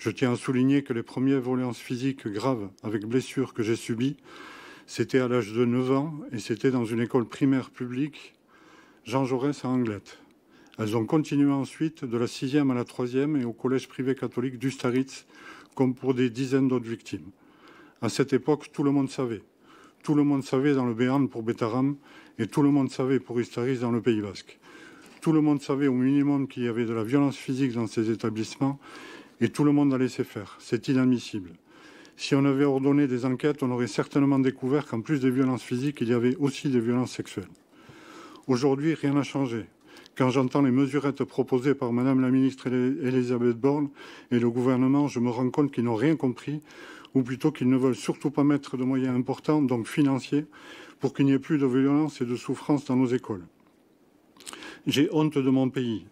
Je tiens à souligner que les premières violences physiques graves avec blessures que j'ai subies, c'était à l'âge de 9 ans et c'était dans une école primaire publique, Jean Jaurès à Anglet. Elles ont continué ensuite de la 6e à la 3e et au collège privé catholique d'Ustaritz, comme pour des dizaines d'autres victimes. À cette époque, tout le monde savait. Tout le monde savait dans le Béarn pour Betaram et tout le monde savait pour Ustaritz dans le Pays Basque. Tout le monde savait au minimum qu'il y avait de la violence physique dans ces établissements et tout le monde a laissé faire. C'est inadmissible. Si on avait ordonné des enquêtes, on aurait certainement découvert qu'en plus des violences physiques, il y avait aussi des violences sexuelles. Aujourd'hui, rien n'a changé. Quand j'entends les mesurettes proposées par Madame la ministre Elisabeth Borne et le gouvernement, je me rends compte qu'ils n'ont rien compris, ou plutôt qu'ils ne veulent surtout pas mettre de moyens importants, donc financiers, pour qu'il n'y ait plus de violence et de souffrance dans nos écoles. J'ai honte de mon pays.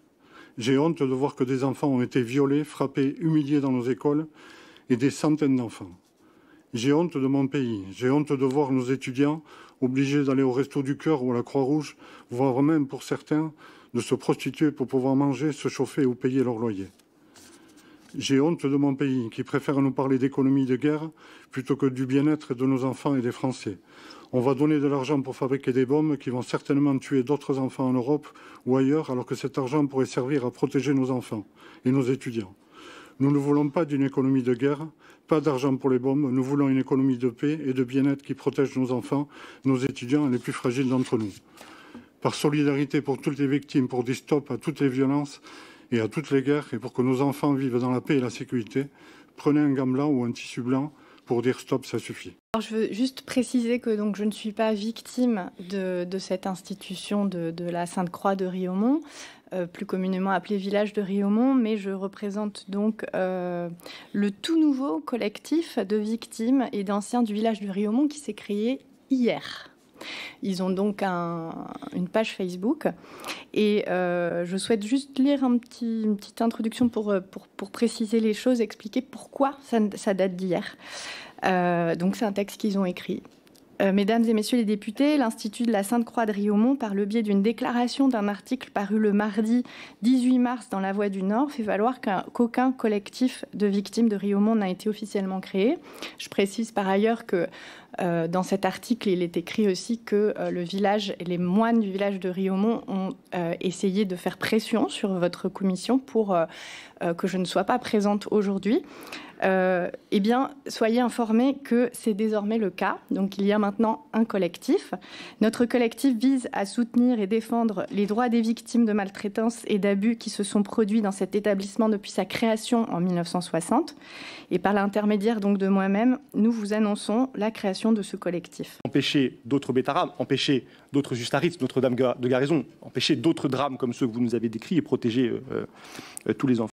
J'ai honte de voir que des enfants ont été violés, frappés, humiliés dans nos écoles, et des centaines d'enfants. J'ai honte de mon pays. J'ai honte de voir nos étudiants obligés d'aller au Resto du Cœur ou à la Croix-Rouge, voire même pour certains, de se prostituer pour pouvoir manger, se chauffer ou payer leur loyer. J'ai honte de mon pays qui préfère nous parler d'économie de guerre plutôt que du bien-être de nos enfants et des Français. On va donner de l'argent pour fabriquer des bombes qui vont certainement tuer d'autres enfants en Europe ou ailleurs, alors que cet argent pourrait servir à protéger nos enfants et nos étudiants. Nous ne voulons pas d'une économie de guerre, pas d'argent pour les bombes. Nous voulons une économie de paix et de bien-être qui protège nos enfants, nos étudiants et les plus fragiles d'entre nous. Par solidarité pour toutes les victimes, pour dire stop à toutes les violences et à toutes les guerres, et pour que nos enfants vivent dans la paix et la sécurité, prenez un gant blanc ou un tissu blanc pour dire stop, ça suffit. Alors, je veux juste préciser que donc, je ne suis pas victime de cette institution de la Sainte-Croix de Riaumont, plus communément appelée Village de Riaumont, mais je représente donc le tout nouveau collectif de victimes et d'anciens du village de Riaumont qui s'est créé hier. Ils ont donc une page Facebook et je souhaite juste lire une petite introduction pour préciser les choses, expliquer pourquoi ça date d'hier. Donc c'est un texte qu'ils ont écrit. Mesdames et messieurs les députés, l'Institut de la Sainte-Croix de Riaumont, par le biais d'une déclaration d'un article paru le mardi 18 mars dans La Voix du Nord, fait valoir qu'aucun collectif de victimes de Riaumont n'a été officiellement créé. Je précise par ailleurs que dans cet article, il est écrit aussi que le village et les moines du village de Riaumont ont essayé de faire pression sur votre commission pour que je ne sois pas présente aujourd'hui. Eh bien, soyez informés que c'est désormais le cas. Donc, il y a maintenant un collectif. Notre collectif vise à soutenir et défendre les droits des victimes de maltraitance et d'abus qui se sont produits dans cet établissement depuis sa création en 1960. Et par l'intermédiaire donc de moi-même, nous vous annonçons la création de ce collectif. Empêcher d'autres Betaram, empêcher d'autres Ustaritz, Notre-Dame de Garaison, empêcher d'autres drames comme ceux que vous nous avez décrits et protéger tous les enfants.